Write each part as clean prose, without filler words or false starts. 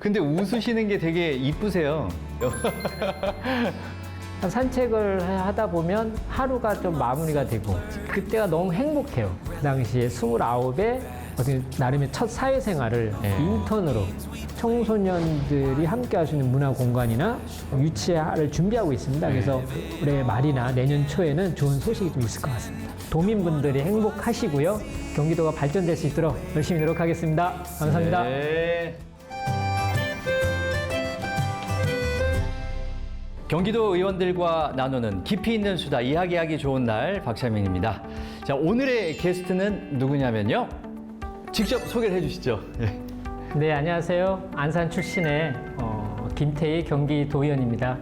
근데 웃으시는 게 되게 이쁘세요. 산책을 하다 보면 하루가 좀 마무리가 되고 그때가 너무 행복해요. 그 당시에 29에 어떻게 나름의 첫 사회생활을 인턴으로 청소년들이 함께 할 수 있는 문화 공간이나 유치를 준비하고 있습니다. 그래서 올해 말이나 내년 초에는 좋은 소식이 좀 있을 것 같습니다. 도민분들이 행복하시고요. 경기도가 발전될 수 있도록 열심히 노력하겠습니다. 감사합니다. 네. 경기도 의원들과 나누는 깊이 있는 수다, 이야기하기 좋은 날, 박찬민입니다. 자, 오늘의 게스트는 누구냐면요. 직접 소개를 해주시죠. 네, 안녕하세요. 안산 출신의 김태희 경기도의원입니다.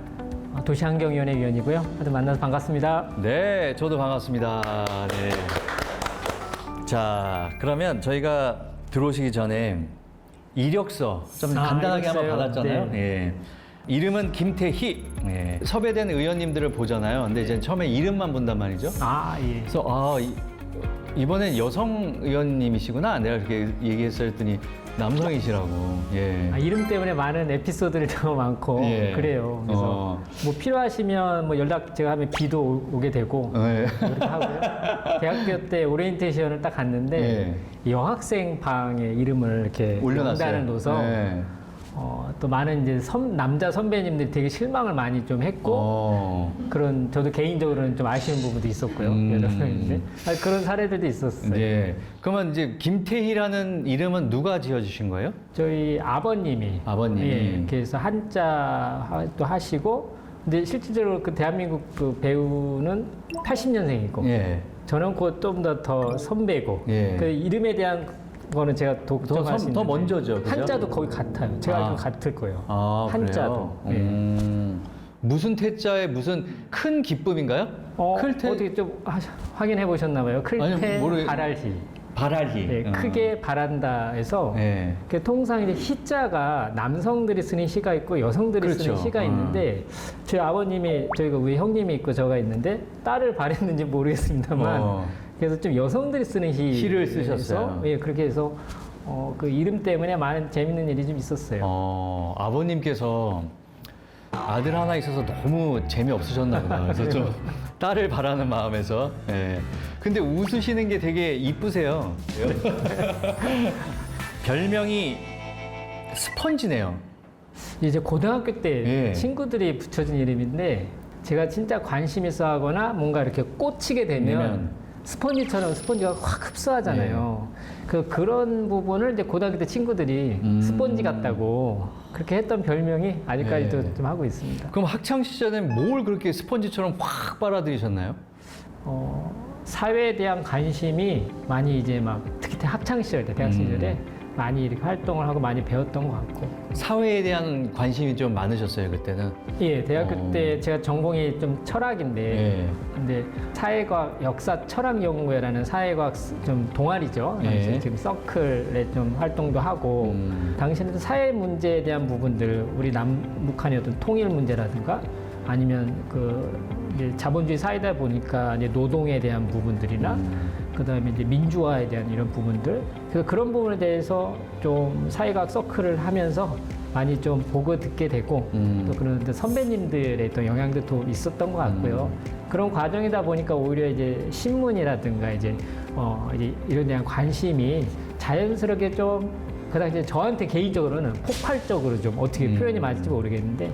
도시환경위원회 위원이고요. 하여튼 만나서 반갑습니다. 네, 저도 반갑습니다. 네. 자, 그러면 저희가 들어오시기 전에 이력서 좀 간단하게 한번 이력서요? 받았잖아요. 네. 예. 이름은 김태희. 예. 섭외된 의원님들을 보잖아요. 근데 이제 처음에 이름만 본단 말이죠. 예. 그래서 이번엔 여성 의원님이시구나. 내가 그렇게 얘기했어야 했더니 남성이시라고. 예. 이름 때문에 많은 에피소드들이 너무 많고 예. 그래요. 그래서 뭐 필요하시면 뭐 연락 제가 하면 비도 오게 되고 예. 그렇게 하고요. 대학교 때 오리엔테이션을 딱 갔는데 여학생 방에 이름을 이렇게 올려놨어요. 명단을 넣어서 예. 또 많은 이제 남자 선배님들이 되게 실망을 많이 좀 했고 그런 저도 개인적으로는 좀 아쉬운 부분도 있었고요. 여러 명인데 그런 사례들도 있었어요. 예. 그러면 이제 김태희라는 이름은 누가 지어주신 거예요? 저희 아버님이 예, 그래서 한자도 하시고 근데 실질적으로 그 대한민국 그 배우는 80년생이고 예. 저는 곧 좀 더 선배고 예. 그 이름에 대한 거는 제가 독점할 수 있는데 더 먼저죠, 그죠? 한자도 거의 같아요. 제가 알기로 같을 거예요. 한자도. 그래요? 무슨 태자에 무슨 큰 기쁨인가요? 클태? 어떻게 좀 확인해 보셨나 봐요. 클태 바랄히. 바랄히. 네, 크게 바란다 해서 통상 이제 희자가 남성들이 쓰는 희가 있고 여성들이 쓰는 희가 있는데 저희 아버님이 저희가 위에 형님이 있고 저가 있는데 딸을 바랬는지 모르겠습니다만 그래서 좀 여성들이 쓰는 희를 쓰셨어요. 예, 그렇게 해서 그 이름 때문에 많은 재밌는 일이 좀 있었어요. 아버님께서 아들 하나 있어서 너무 재미없으셨나 보다. 그래서 좀 딸을 바라는 마음에서. 예. 근데 웃으시는 게 되게 이쁘세요. 별명이 스펀지네요. 이제 고등학교 때 친구들이 붙여준 이름인데 제가 진짜 관심 있어 하거나 뭔가 이렇게 꽂히게 되면 스펀지처럼 스펀지가 확 흡수하잖아요. 그런 부분을 이제 고등학교 때 친구들이 스펀지 같다고 그렇게 했던 별명이 아직까지도 좀 하고 있습니다. 그럼 학창 시절에는 뭘 그렇게 스펀지처럼 확 빨아들이셨나요? 사회에 대한 관심이 많이 이제 막 특히 학창 시절 때, 대학 시절에 많이 이렇게 활동을 하고 많이 배웠던 것 같고. 사회에 대한 관심이 좀 많으셨어요, 그때는? 예, 대학교 때 제가 전공이 좀 철학인데, 근데 사회과학, 역사 철학연구회라는 사회과학 좀 동아리죠. 지금 서클에 좀 활동도 하고, 당시에는 사회 문제에 대한 부분들, 우리 남북한의 어떤 통일 문제라든가, 아니면 이제 자본주의 사회다 보니까 이제 노동에 대한 부분들이나 그다음에 이제 민주화에 대한 이런 부분들 그래서 그런 부분에 대해서 좀 사회과학 서클을 하면서 많이 좀 보고 듣게 되고 또 그런 선배님들의 또 영향도 또 있었던 것 같고요. 그런 과정이다 보니까 오히려 이제 신문이라든가 이제 이런 대한 관심이 자연스럽게 좀 그 당시에 저한테 개인적으로는 폭발적으로 좀 어떻게 표현이 맞을지 모르겠는데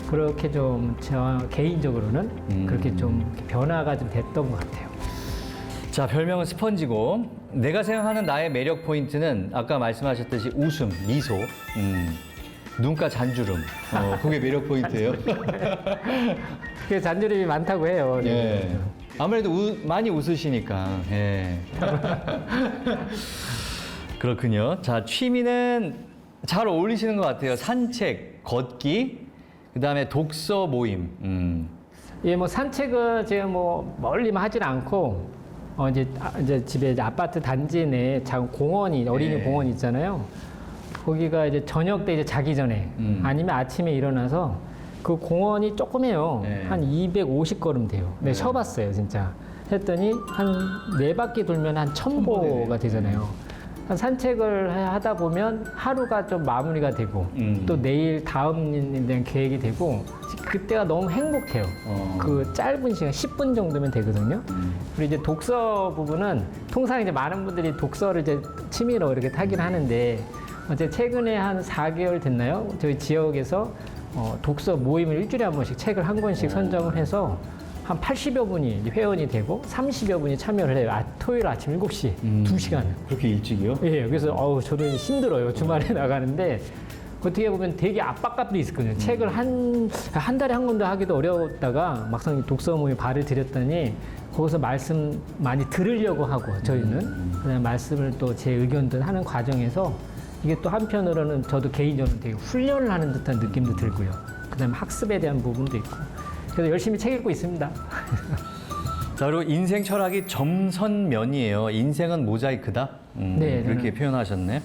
그렇게 좀 저 개인적으로는 그렇게 좀 변화가 좀 됐던 것 같아요. 자, 별명은 스펀지고 내가 생각하는 나의 매력 포인트는 아까 말씀하셨듯이 웃음, 미소, 눈가 잔주름. 그게 매력 포인트예요. 그 잔주름이 많다고 해요. 예. 아무래도 많이 웃으시니까. 예. 그렇군요. 자, 취미는 잘 어울리시는 것 같아요. 산책, 걷기, 그다음에 독서 모임. 예, 뭐 산책은 제가 뭐 멀리만 하질 않고 이제 집에 이제 아파트 단지 내에 작은 공원이 어린이 공원 있잖아요. 거기가 이제 저녁 때 이제 자기 전에 아니면 아침에 일어나서 그 공원이 조그매요. 한 250걸음 돼요. 네, 쳐봤어요, 진짜. 했더니 한 4바퀴 돌면 한 1000보가 되잖아요. 산책을 하다 보면 하루가 좀 마무리가 되고 또 내일 다음 일에 대한 계획이 되고 그때가 너무 행복해요. 그 짧은 시간 10분 정도면 되거든요. 그리고 이제 독서 부분은 통상 이제 많은 분들이 독서를 이제 취미로 이렇게 타긴 하는데 제 최근에 한 4개월 됐나요? 저희 지역에서 독서 모임을 일주일에 한 번씩 책을 한 권씩 선정을 해서 한 80여 분이 이제 회원이 되고 30여 분이 참여를 해요. 토요일 아침 7시 2시간. 그렇게 일찍이요? 예, 그래서 저도 힘들어요. 주말에 나가는데 어떻게 보면 되게 압박감도 있었거든요. 책을 한 달에 한 권도 하기도 어려웠다가 막상 독서 모임에 발을 들였더니 거기서 말씀 많이 들으려고 하고 저희는 그다음에 말씀을 또 제 의견도 하는 과정에서 이게 또 한편으로는 저도 개인적으로 되게 훈련을 하는 듯한 느낌도 들고요. 그다음에 학습에 대한 부분도 있고 그래서 열심히 책 읽고 있습니다. 자, 그리고 인생 철학이 점선면이에요. 인생은 모자이크다. 네, 그렇게 표현하셨네.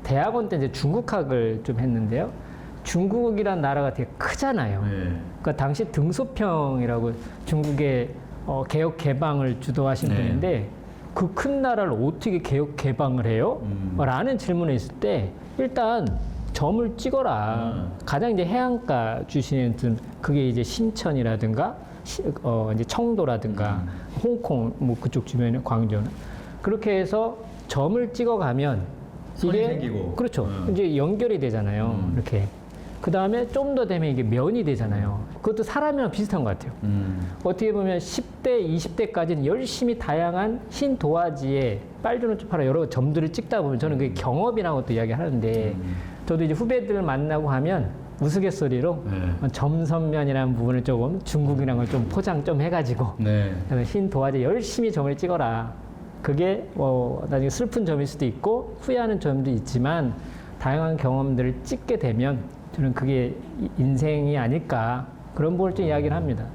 대학원 때 이제 중국학을 좀 했는데요. 중국이란 나라가 되게 크잖아요. 그러니까 당시 등소평이라고 중국의 개혁 개방을 주도하신 분인데 그 큰 나라를 어떻게 개혁 개방을 해요? 라는 질문을 했을 때 일단 점을 찍어라. 가장 이제 해안가 주시는 그게 이제 신천이라든가 이제 청도라든가 홍콩 뭐 그쪽 주변에 광저우는 그렇게 해서 점을 찍어가면 선이 생기고. 그렇죠. 이제 연결이 되잖아요. 이렇게. 그 다음에 좀 더 되면 이게 면이 되잖아요. 그것도 사람이랑 비슷한 것 같아요. 어떻게 보면 10대, 20대까지는 열심히 다양한 흰 도화지에 빨주노초파라 여러 점들을 찍다 보면 저는 그게 경업이라고 또 이야기하는데 저도 이제 후배들을 만나고 하면 우스갯소리로 점선면이라는 부분을 조금 중국이라는 걸 좀 포장 좀 해가지고 그래서 흰 도화지에 열심히 점을 찍어라. 그게 나중에 슬픈 점일 수도 있고 후회하는 점도 있지만 다양한 경험들을 찍게 되면 저는 그게 인생이 아닐까 그런 부분을 좀 이야기를 합니다.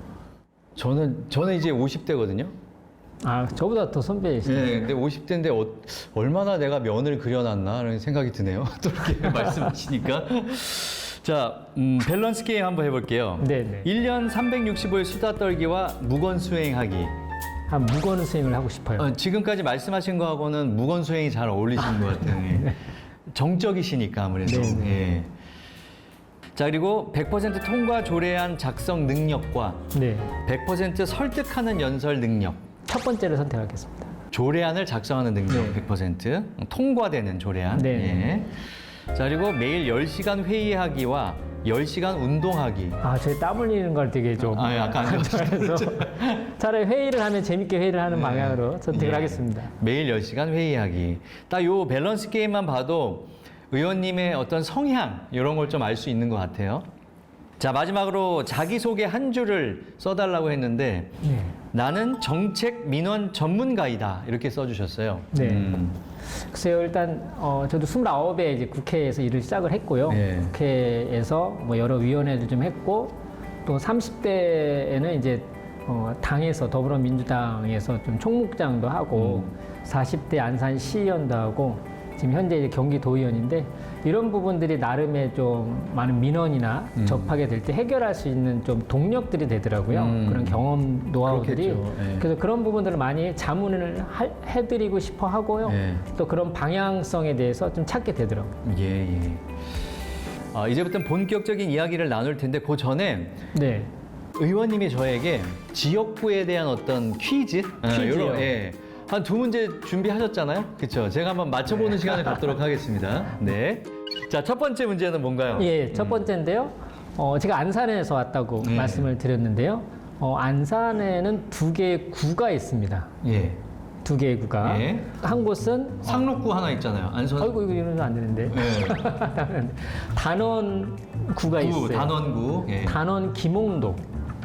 저는 이제 50대거든요. 아, 저보다 더 선배이시네요. 네, 근데 50대인데 얼마나 내가 면을 그려놨나라는 생각이 드네요. 또 이렇게 말씀하시니까. 자, 밸런스 게임 한번 해볼게요. 네네. 1년 365일 수다 떨기와 무건 수행하기. 한 무건 수행을 하고 싶어요. 지금까지 말씀하신 거하고는 무건 수행이 잘 어울리시는 것 같아요. 예. 정적이시니까 아무래도. 네네. 예. 자, 그리고 100% 통과 조례안 작성 능력과 네. 100% 설득하는 연설 능력. 첫 번째를 선택하겠습니다. 조례안을 작성하는 능력 네. 100%. 통과되는 조례안. 네. 예. 자, 그리고 매일 10시간 회의하기와 10시간 운동하기. 아, 저희 땀 흘리는 걸 되게 좀. 약간 안 좋아해서 차라리 회의를 하면 재밌게 회의를 하는 방향으로 선택을 하겠습니다. 매일 10시간 회의하기. 딱 요 밸런스 게임만 봐도 의원님의 어떤 성향 이런 걸 좀 알 수 있는 것 같아요. 자, 마지막으로 자기소개 한 줄을 써달라고 했는데 네. 나는 정책 민원 전문가이다 이렇게 써주셨어요. 네. 글쎄요, 일단 저도 29에 이제 국회에서 일을 시작을 했고요. 네. 국회에서 뭐 여러 위원회도 좀 했고 또 30대에는 이제 당에서 더불어민주당에서 좀 총무장도 하고 40대 안산 시의원도 하고 지금 현재 이제 경기도의원인데 이런 부분들이 나름의 좀 많은 민원이나 접하게 될 때 해결할 수 있는 좀 동력들이 되더라고요. 그런 경험 노하우들이. 네. 그래서 그런 부분들을 많이 자문을 해드리고 싶어 하고요. 네. 또 그런 방향성에 대해서 좀 찾게 되더라고요. 예. 이제부터는 본격적인 이야기를 나눌 텐데 그 전에 네. 의원님이 저에게 지역구에 대한 어떤 퀴즈요? 예. 한 2문제 준비하셨잖아요? 그렇죠? 제가 한번 맞춰보는 시간을 갖도록 하겠습니다. 네. 자, 첫 번째 문제는 뭔가요? 예, 첫 번째인데요. 제가 안산에서 왔다고 말씀을 드렸는데요. 안산에는 2개의 구가 있습니다. 예. 2개의 구가. 예. 한 곳은 상록구 하나 있잖아요. 안산. 아이고 이거 이러면 안 되는데. 예. 단원구가 있어요. 단원구. 예. 단원 김홍도.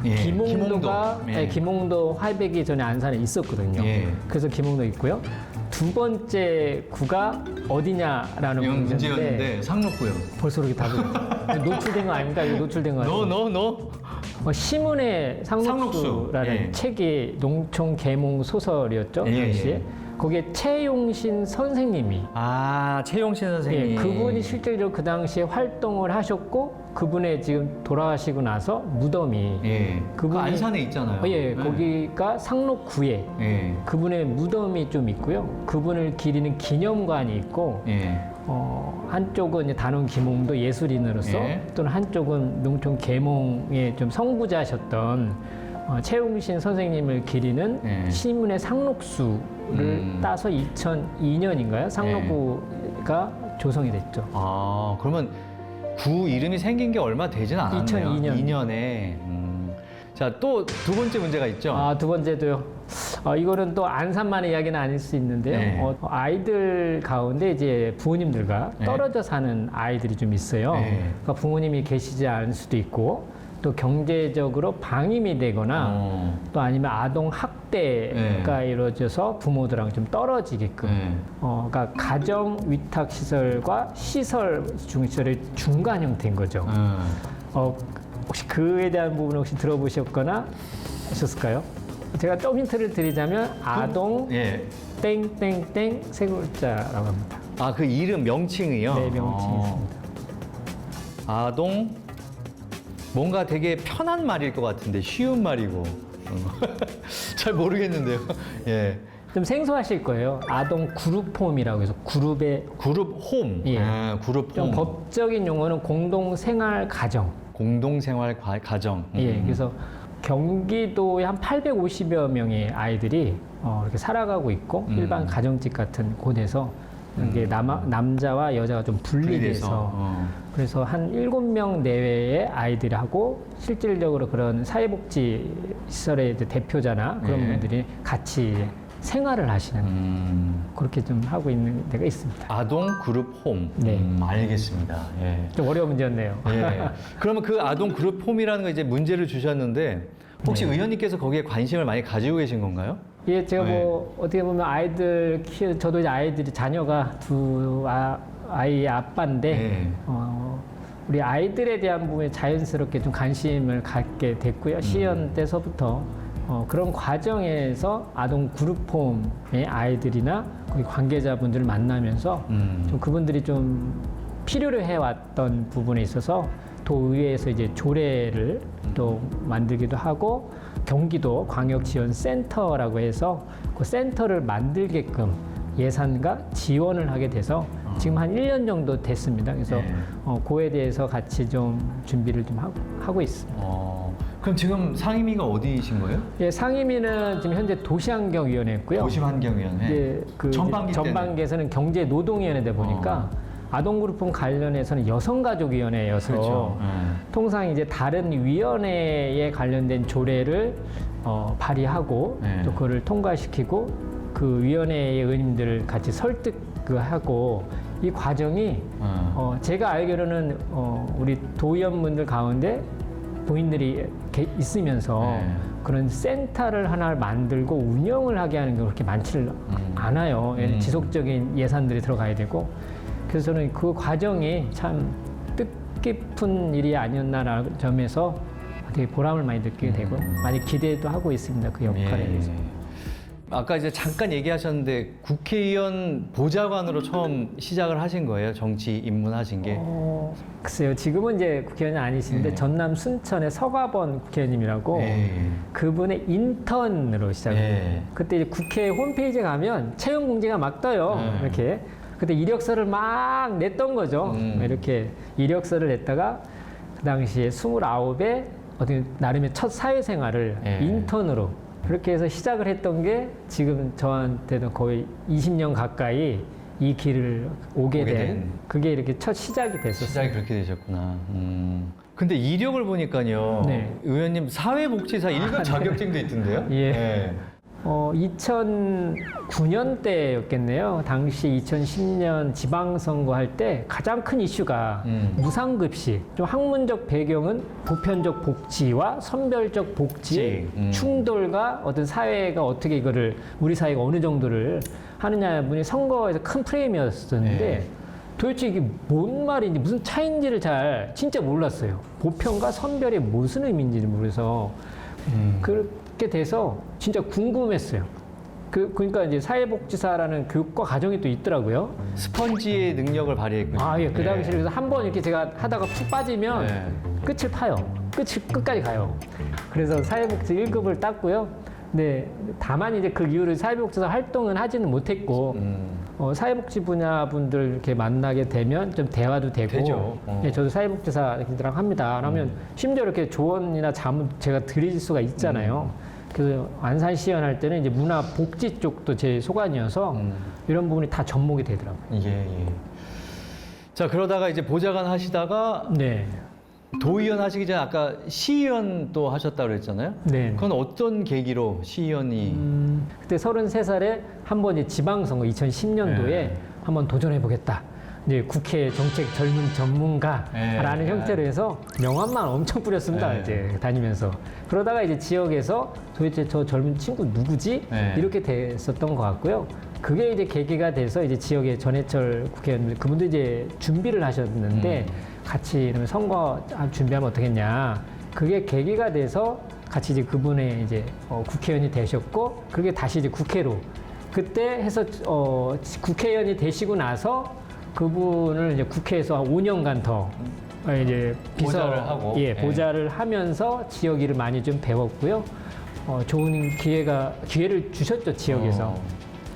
예, 김홍도가 김홍도. 예. 김홍도 활백이 전에 안산에 있었거든요. 예. 그래서 김홍도 있고요. 두 번째 구가 어디냐라는 이건 문제인데 문제였는데 상록구요. 벌써 그렇게 답을 노출된 거 아닙니까? 이거 노출된 거 같아요. 너. 시문의 상록수라는 상록수. 예. 책이 농촌 계몽 소설이었죠. 예, 당시에. 예. 거기에 최용신 선생님이 최용신 선생님. 예, 그분이 실제로 그 당시에 활동을 하셨고 그분의 지금 돌아가시고 나서 무덤이 예. 그 그분이- 안산에 있잖아요. 예, 네. 거기가 상록구에 예. 그분의 무덤이 좀 있고요. 그분을 기리는 기념관이 있고 예. 한쪽은 이제 단원 김홍도 예술인으로서 예. 또는 한쪽은 농촌 계몽의 좀 선구자셨던 최용신 선생님을 기리는 예. 신문의 상록수를 따서 2002년인가요? 상록구가 조성이 됐죠. 그러면 구 이름이 생긴 게 얼마 되진 않았네요. 2002년. 2년에. 자, 또 두 번째 문제가 있죠. 두 번째도요. 이거는 또 안산만의 이야기는 아닐 수 있는데요. 네. 아이들 가운데 이제 부모님들과 네. 떨어져 사는 아이들이 좀 있어요. 네. 그러니까 부모님이 계시지 않을 수도 있고 또 경제적으로 방임이 되거나 또 아니면 아동 학대가 네. 이루어져서 부모들하고 좀 떨어지게끔 네. 그러니까 가정 위탁 시설과 시설 중시설의 중간 형태인 거죠. 혹시 그에 대한 부분 혹시 들어보셨거나 하셨을까요? 제가 좀 힌트를 드리자면 아동 예. 땡땡땡 세 글자라고 합니다. 그 이름 명칭이요? 네, 명칭이 있습니다. 아동 뭔가 되게 편한 말일 것 같은데 쉬운 말이고 잘 모르겠는데요. 예. 좀 생소하실 거예요. 아동 그룹홈이라고 해서 그룹의 그룹 홈. 예. 그룹 좀 홈. 법적인 용어는 공동생활 가정. 공동생활 가정. 예, 그래서 경기도에 한 850여 명의 아이들이 이렇게 살아가고 있고 일반 가정집 같은 곳에서 이게 남자와 여자가 좀 분리돼서 그래서 한 7명 내외의 아이들하고 실질적으로 그런 사회복지 시설의 이제 대표자나 그런 네. 분들이 같이 생활을 하시는 그렇게 좀 하고 있는 데가 있습니다. 아동 그룹 홈. 네. 알겠습니다. 예. 좀 어려운 문제였네요. 예. 그러면 그 아동 그룹 홈이라는 거 이제 문제를 주셨는데 혹시 네. 의원님께서 거기에 관심을 많이 가지고 계신 건가요? 예, 제가 네. 뭐 어떻게 보면 아이들 저도 이제 아이들이 자녀가 두 아이의 아빠인데 네. 우리 아이들에 대한 부분에 자연스럽게 좀 관심을 갖게 됐고요. 시연 때서부터 그런 과정에서 아동 그룹홈의 아이들이나 거기 관계자분들을 만나면서 좀 그분들이 좀 필요로 해왔던 부분에 있어서 도의회에서 이제 조례를 또 만들기도 하고 경기도 광역지원센터라고 해서 그 센터를 만들게끔 예산과 지원을 하게 돼서 지금 한 1년 정도 됐습니다. 그래서 네. 그에 대해서 같이 좀 준비를 좀 하고 있습니다. 그럼 지금 상임위가 어디이신 거예요? 예, 상임위는 지금 현재 도시환경위원회였고요. 도시환경위원회. 이제 그 전반기에서는 경제노동위원회다 보니까 아동그룹홈 관련해서는 여성가족위원회여서 그렇죠. 통상 이제 다른 위원회에 관련된 조례를 발의하고 네. 또 그거를 통과시키고 그 위원회의 의원님들을 같이 설득하고 이 과정이 제가 알기로는 우리 도의원분들 가운데 본인들이 있으면서 네. 그런 센터를 하나를 만들고 운영을 하게 하는 게 그렇게 많지를 않아요. 지속적인 예산들이 들어가야 되고 그래서 저는 그 과정이 참 뜻깊은 일이 아니었나라는 점에서 되게 보람을 많이 느끼게 되고 많이 기대도 하고 있습니다. 그 역할에 대해서. 아까 이제 잠깐 얘기하셨는데 국회의원 보좌관으로 처음 시작을 하신 거예요? 정치 입문하신 게? 글쎄요. 지금은 이제 국회의원이 아니신데 네. 전남 순천의 서가번 국회의원님이라고 네. 그분의 인턴으로 시작해요. 네. 그때 이제 국회 홈페이지에 가면 채용 공지가 막 떠요. 네. 이렇게. 그때 이력서를 막 냈던 거죠. 이렇게 이력서를 냈다가 그 당시에 29에 어떻게 나름의 첫 사회생활을 네. 인턴으로 그렇게 해서 시작을 했던 게 지금 저한테도 거의 20년 가까이 이 길을 오게 된 그게 이렇게 첫 시작이 됐었어요. 시작이 그렇게 되셨구나. 근데 이력을 보니까요. 네. 의원님 사회복지사 1급 자격증도 있던데요? 예. 네. 2009년 때였겠네요. 당시 2010년 지방선거 할 때 가장 큰 이슈가 무상급식. 좀 학문적 배경은 보편적 복지와 선별적 복지의 충돌과 어떤 사회가 어떻게 이거를 우리 사회가 어느 정도를 하느냐 분이 선거에서 큰 프레임이었었는데 네. 도대체 이게 뭔 말인지 무슨 차이인지를 진짜 몰랐어요. 보편과 선별이 무슨 의미인지를 모르서 그렇게 돼서 진짜 궁금했어요. 그러니까 이제 사회복지사라는 교육과 과정이 또 있더라고요. 스펀지의 능력을 발휘했군요. 아, 예. 그 당시에 네. 그래서 한 번 이렇게 제가 하다가 푹 빠지면 네. 끝을 파요. 끝까지 가요. 그래서 사회복지 1급을 땄고요. 네, 다만 이제 그 이후로 사회복지사 활동은 하지는 못했고, 사회복지 분야 분들 이렇게 만나게 되면 좀 대화도 되고, 되죠. 네, 저도 사회복지사 이랑 합니다. 그러면 심지어 이렇게 조언이나 자문 제가 드릴 수가 있잖아요. 그래서 안산시연 할 때는 이제 문화복지 쪽도 제 소관이어서 이런 부분이 다 접목이 되더라고요. 예. 자, 그러다가 이제 보좌관 하시다가 네. 도의원 하시기 전에 아까 시의원 또 하셨다고 그랬잖아요. 네. 그건 어떤 계기로 시의원이 그때 33살에 한 번 이제 지방선거 2010년도에 네. 한번 도전해보겠다. 이제 국회 정책 젊은 전문가라는 네. 형태로 해서 명함만 엄청 뿌렸습니다. 네. 이제 다니면서. 그러다가 이제 지역에서 도대체 저 젊은 친구 누구지? 네. 이렇게 됐었던 것 같고요. 그게 이제 계기가 돼서 이제 지역의 전해철 국회의원들 그분도 이제 준비를 하셨는데 같이 이러면 선거 준비하면 어떻겠냐. 그게 계기가 돼서 같이 이제 그분의 이제 국회의원이 되셨고 그게 다시 이제 국회로 그때 해서 국회의원이 되시고 나서 그분을 이제 국회에서 한 5년간 더 이제 보좌를 하고 보좌를 하면서 지역 일을 많이 좀 배웠고요. 좋은 기회를 주셨죠 지역에서.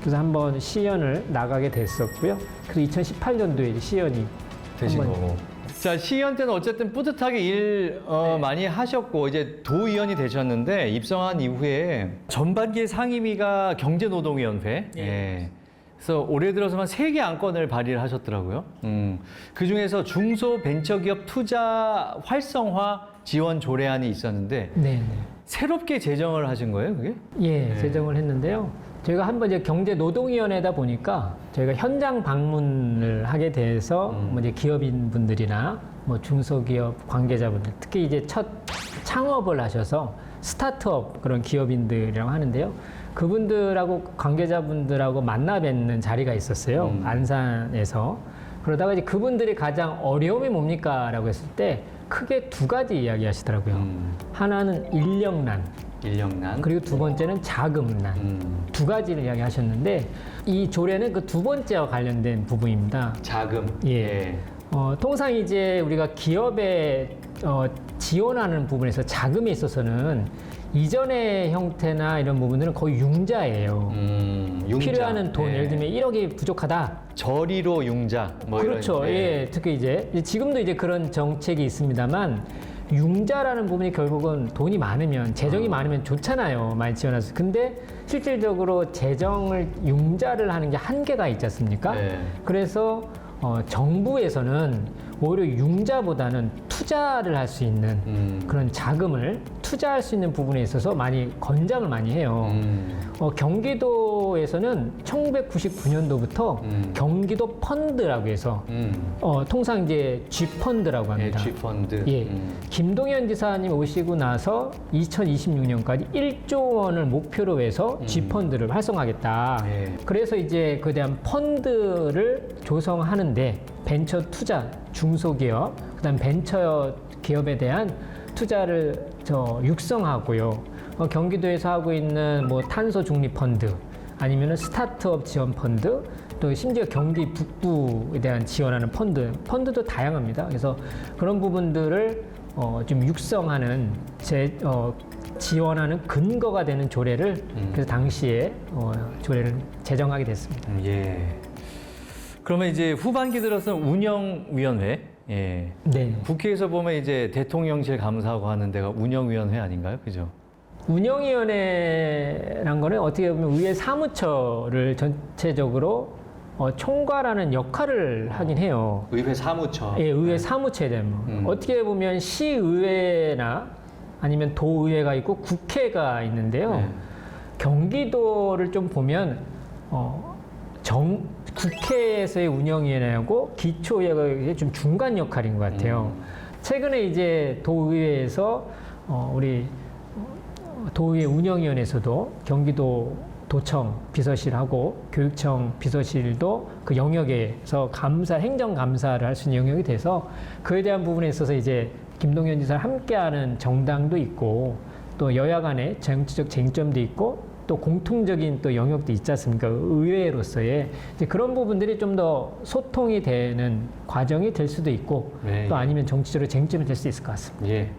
그래서 한번 시의원을 나가게 됐었고요. 그래서 2018년도에 이제 시의원이 되신 한번 거고. 자, 시의원 때는 어쨌든 뿌듯하게 일 많이 하셨고 이제 도의원이 되셨는데 입성한 이후에 전반기의 상임위가 경제노동위원회. 예. 그래서 올해 들어서만 3개 안건을 발의를 하셨더라고요. 그 중에서 중소벤처기업 투자 활성화 지원 조례안이 있었는데 네. 새롭게 제정을 하신 거예요, 그게? 예, 제정을 했는데요. 저희가 한번 이제 경제노동위원회다 보니까 저희가 현장 방문을 하게 돼서 뭐 이제 기업인 분들이나 뭐 중소기업 관계자분들, 특히 이제 첫 창업을 하셔서 스타트업 그런 기업인들이라고 하는데요. 그분들하고 관계자분들하고 만나 뵙는 자리가 있었어요. 안산에서. 그러다가 이제 그분들이 가장 어려움이 뭡니까? 라고 했을 때 크게 2가지 이야기 하시더라고요. 하나는 인력난. 그리고 2번째는 자금난. 2가지를 이야기하셨는데 이 조례는 그 2번째와 관련된 부분입니다. 자금. 예. 통상 이제 우리가 기업에 지원하는 부분에서 자금에 있어서는 이전의 형태나 이런 부분들은 거의 융자예요. 융자. 필요한 돈, 예를 들면 1억이 부족하다. 저리로 융자. 뭐 그렇죠. 이런, 예. 특히 이제 지금도 이제 그런 정책이 있습니다만 융자라는 부분이 결국은 돈이 많으면 재정이 많으면 좋잖아요. 많이 지원해서. 근데 실질적으로 재정을 융자를 하는 게 한계가 있지 않습니까? 네. 그래서 정부에서는 오히려 융자보다는 투자를 할 수 있는 그런 자금을 투자할 수 있는 부분에 있어서 많이 권장을 많이 해요. 경기도에서는 1999년도부터 경기도 펀드라고 해서 통상 이제 G펀드라고 합니다. G펀드. 예. 김동연 지사님 오시고 나서 2026년까지 1조 원을 목표로 해서 G펀드를 활성화하겠다. 예. 그래서 이제 그에 대한 펀드를 조성하는데 벤처 투자, 중소기업, 그다음 벤처 기업에 대한 투자를 육성하고요. 경기도에서 하고 있는 뭐 탄소 중립 펀드, 아니면은 스타트업 지원 펀드, 또 심지어 경기 북부에 대한 지원하는 펀드도 다양합니다. 그래서 그런 부분들을 좀 육성하는 지원하는 근거가 되는 조례를 그래서 당시에 조례를 제정하게 됐습니다. 예. 그러면 이제 후반기 들어서는 운영위원회. 예. 네. 국회에서 보면 이제 대통령실 감사하고 하는 데가 운영위원회 아닌가요? 그죠? 운영위원회란 거는 어떻게 보면 의회 사무처를 전체적으로 총괄하는 역할을 하긴 해요. 의회 사무처. 예, 의회 사무처에 대한 어떻게 보면 시의회나 아니면 도의회가 있고 국회가 있는데요. 네. 경기도를 좀 보면 국회에서의 운영위원회하고 기초의회가 좀 중간 역할인 것 같아요. 최근에 이제 도의회에서 우리 도의회 운영위원회에서도 경기도 도청 비서실하고 교육청 비서실도 그 영역에서 행정감사를 할 수 있는 영역이 돼서 그에 대한 부분에 있어서 이제 김동연 지사를 함께하는 정당도 있고 또 여야 간의 정치적 쟁점도 있고 또 공통적인 또 영역도 있지 않습니까? 의회로서의 이제 그런 부분들이 좀 더 소통이 되는 과정이 될 수도 있고 네. 또 아니면 정치적으로 쟁점이 될 수 있을 것 같습니다. 예.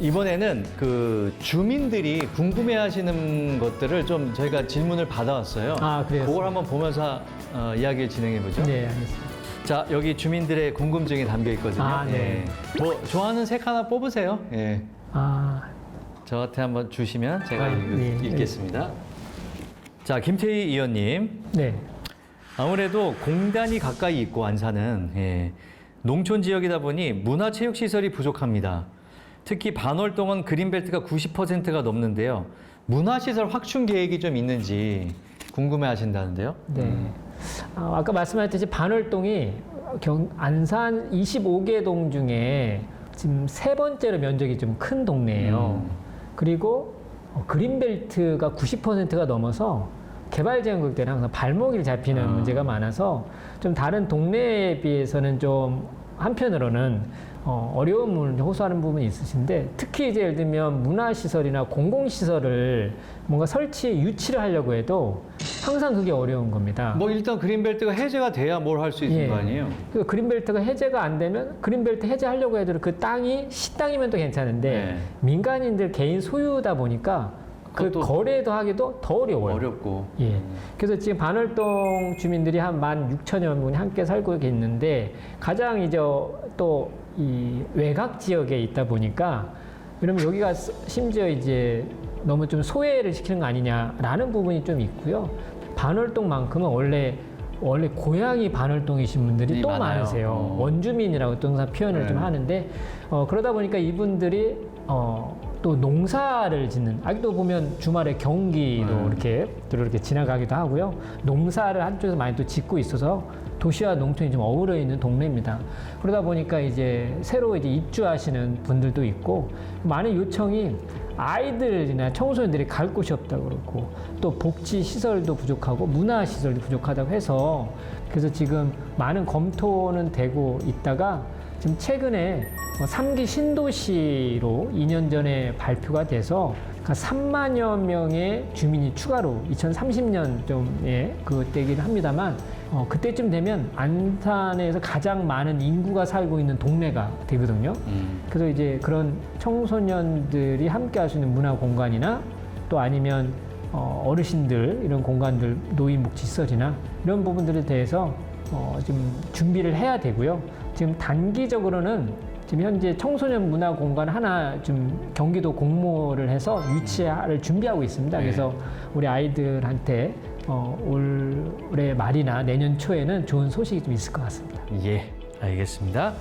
이번에는 그 주민들이 궁금해하시는 것들을 좀 저희가 질문을 받아왔어요. 아, 그래요? 그걸 한번 보면서 이야기를 진행해 보죠. 네, 알겠습니다. 자, 여기 주민들의 궁금증이 담겨 있거든요. 아, 네. 예. 뭐 좋아하는 색 하나 뽑으세요. 예. 아, 저한테 한번 주시면 제가 네. 읽겠습니다. 자, 김태희 의원님. 네. 아무래도 공단이 가까이 있고 안산은 농촌 지역이다 보니 문화체육시설이 부족합니다. 특히 반월동은 그린벨트가 90%가 넘는데요. 문화시설 확충 계획이 좀 있는지 궁금해 하신다는데요. 네. 아까 말씀하셨듯이 반월동이 안산 25개 동 중에 지금 세 번째로 면적이 좀 큰 동네예요. 그리고 그린벨트가 90%가 넘어서 개발지원국 때는 항상 발목이 잡히는 문제가 많아서 좀 다른 동네에 비해서는 좀 한편으로는 어려움을 호소하는 부분이 있으신데 특히 이제 예를 들면 문화시설이나 공공시설을 뭔가 유치를 하려고 해도 항상 그게 어려운 겁니다. 뭐 일단 그린벨트가 해제가 돼야 뭘 할 수 있는 거 아니에요? 그 그린벨트가 해제가 안 되면 그린벨트 해제하려고 해도 그 땅이 시땅이면 또 괜찮은데 네. 민간인들 개인 소유다 보니까 그 거래도 하기도 더 어려워요. 어렵고. 예. 그래서 지금 반월동 주민들이 한 16,000여 분이 함께 살고 있는데 가장 이제 또 이 외곽 지역에 있다 보니까 그러면 여기가 심지어 이제 너무 좀 소외를 시키는 거 아니냐라는 부분이 좀 있고요. 반월동만큼은 원래 고향이 반월동이신 분들이 또 많아요. 많으세요. 원주민이라고 또 항상 표현을 좀 하는데 그러다 보니까 이분들이 또 농사를 짓는 아직도 보면 주말에 경기도 이렇게 지나가기도 하고요. 농사를 한쪽에서 많이 또 짓고 있어서 도시와 농촌이 좀 어우러 있는 동네입니다. 그러다 보니까 이제 새로 이제 입주하시는 분들도 있고 많은 요청이 아이들이나 청소년들이 갈 곳이 없다고 그렇고 또 복지 시설도 부족하고 문화 시설도 부족하다고 해서 그래서 지금 많은 검토는 되고 있다가 지금 최근에 3기 신도시로 2년 전에 발표가 돼서 3만여 명의 주민이 추가로 2030년쯤에 그때이긴 합니다만 그때쯤 되면 안산에서 가장 많은 인구가 살고 있는 동네가 되거든요. 그래서 이제 그런 청소년들이 함께 할 수 있는 문화 공간이나 또 아니면 어르신들 이런 공간들 노인복지시설이나 이런 부분들에 대해서 좀 준비를 해야 되고요. 지금 단기적으로는 지금 현재 청소년 문화 공간 하나 좀 경기도 공모를 해서 유치를 준비하고 있습니다. 그래서 우리 아이들한테 올해 말이나 내년 초에는 좋은 소식이 좀 있을 것 같습니다. 예, 알겠습니다.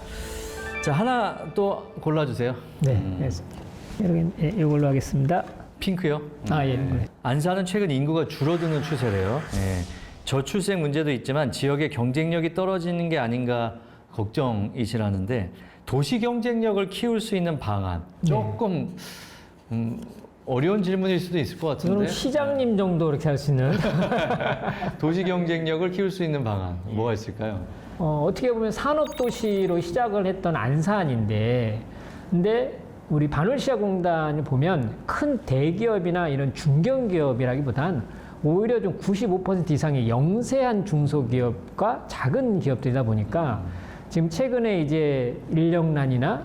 자, 하나 또 골라주세요. 네, 알겠습니다. 이걸로 하겠습니다. 핑크요? 예. 안산은 최근 인구가 줄어드는 추세래요. 저출생 문제도 있지만 지역의 경쟁력이 떨어지는 게 아닌가 걱정이시라는데 도시 경쟁력을 키울 수 있는 방안 조금 어려운 질문일 수도 있을 것 같은데 그럼 시장님 정도 이렇게 할 수 있는 도시 경쟁력을 키울 수 있는 방안 뭐가 있을까요? 어떻게 보면 산업도시로 시작을 했던 안산인데 근데 우리 반월시야공단을 보면 큰 대기업이나 이런 중견기업이라기보단 오히려 좀 95% 이상의 영세한 중소기업과 작은 기업들이다 보니까 지금 최근에 이제 인력난이나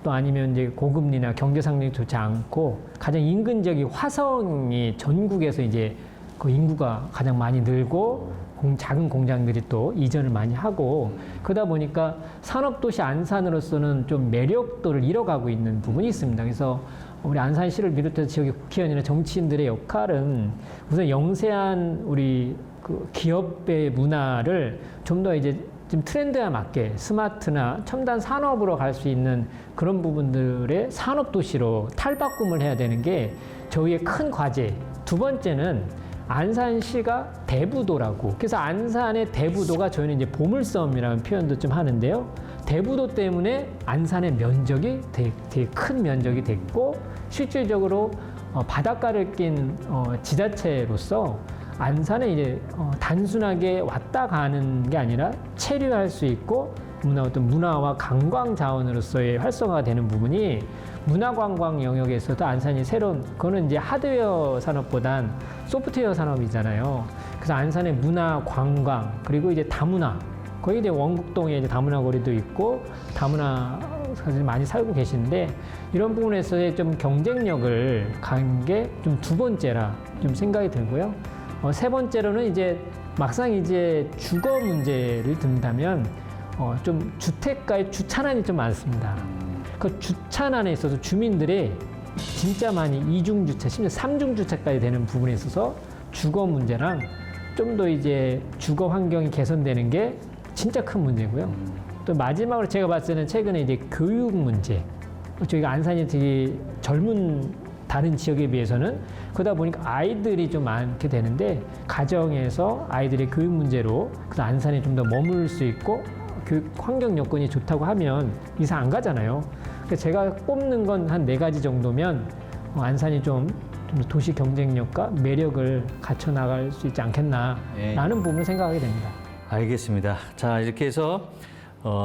또 아니면 이제 고금리나 경제 상황이 좋지 않고 가장 인근지역이 화성이 전국에서 이제 그 인구가 가장 많이 늘고 작은 공장들이 또 이전을 많이 하고 그러다 보니까 산업도시 안산으로서는 좀 매력도를 잃어가고 있는 부분이 있습니다. 그래서 우리 안산시를 비롯해서 지역의 국회의원이나 정치인들의 역할은 우선 영세한 우리 그 기업의 문화를 좀 더 이제 지금 트렌드에 맞게 스마트나 첨단 산업으로 갈 수 있는 그런 부분들의 산업도시로 탈바꿈을 해야 되는 게 저희의 큰 과제. 두 번째는 안산시가 대부도라고. 그래서 안산의 대부도가 저희는 이제 보물섬이라는 표현도 좀 하는데요. 대부도 때문에 안산의 면적이 되게 큰 면적이 됐고 실질적으로 바닷가를 낀 지자체로서 안산에 이제 단순하게 왔다 가는 게 아니라 체류할 수 있고 어떤 문화와 관광 자원으로서의 활성화가 되는 부분이 문화관광 영역에서도 안산이 새로운, 그거는 이제 하드웨어 산업보단 소프트웨어 산업이잖아요. 그래서 안산의 문화, 관광, 그리고 이제 다문화, 거기 이제 원곡동에 이제 다문화 거리도 있고 다문화 사실 많이 살고 계시는데, 이런 부분에서의 좀 경쟁력을 간 게 좀 두 번째라 좀 생각이 들고요. 세 번째로는 이제 막상 이제 주거 문제를 든다면 좀 주택가의 주차난이 좀 많습니다. 그 주차난에 있어서 주민들이 진짜 많이 이중 주차, 심지어 삼중 주차까지 되는 부분에 있어서 주거 문제랑 좀 더 이제 주거 환경이 개선되는 게 진짜 큰 문제고요. 또 마지막으로 제가 봤을 때는 최근에 이제 교육 문제. 저희가 안산이 되게 젊은 다른 지역에 비해서는 그러다 보니까 아이들이 좀 많게 되는데, 가정에서 아이들의 교육 문제로 그래서 안산에 좀 더 머물 수 있고 교육 환경 여건이 좋다고 하면 이사 안 가잖아요. 그래서 제가 꼽는 건 한 4가지 정도면 안산이 좀 도시 경쟁력과 매력을 갖춰 나갈 수 있지 않겠나라는 부분을 생각하게 됩니다. 알겠습니다. 자, 이렇게 해서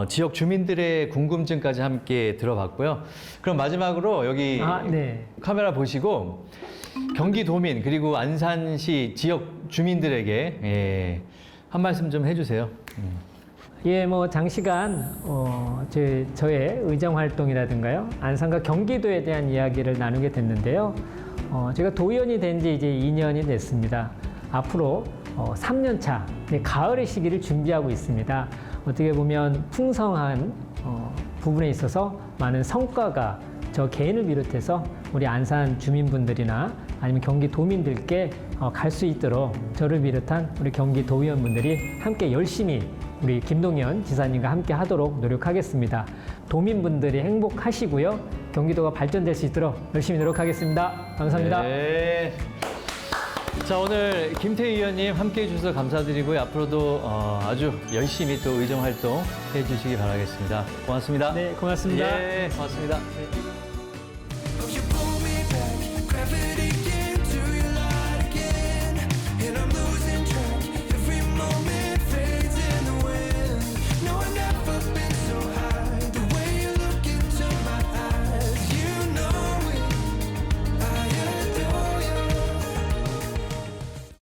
지역 주민들의 궁금증까지 함께 들어봤고요. 그럼 마지막으로 여기 네. 카메라 보시고 경기도민 그리고 안산시 지역 주민들에게 한 말씀 좀 해주세요. 예, 뭐 장시간 저의 의정 활동이라든가요, 안산과 경기도에 대한 이야기를 나누게 됐는데요. 제가 도의원이 된 지 이제 2년이 됐습니다. 앞으로 3년 차 가을의 시기를 준비하고 있습니다. 어떻게 보면 풍성한 부분에 있어서 많은 성과가 저 개인을 비롯해서 우리 안산 주민분들이나 아니면 경기도민들께 갈 수 있도록 저를 비롯한 우리 경기도의원분들이 함께 열심히 우리 김동연 지사님과 함께 하도록 노력하겠습니다. 도민분들이 행복하시고요, 경기도가 발전될 수 있도록 열심히 노력하겠습니다. 감사합니다. 네. 자, 오늘 김태희 의원님 함께 해주셔서 감사드리고요. 앞으로도 아주 열심히 또 의정 활동 해주시기 바라겠습니다. 고맙습니다. 네, 고맙습니다. 예, 고맙습니다.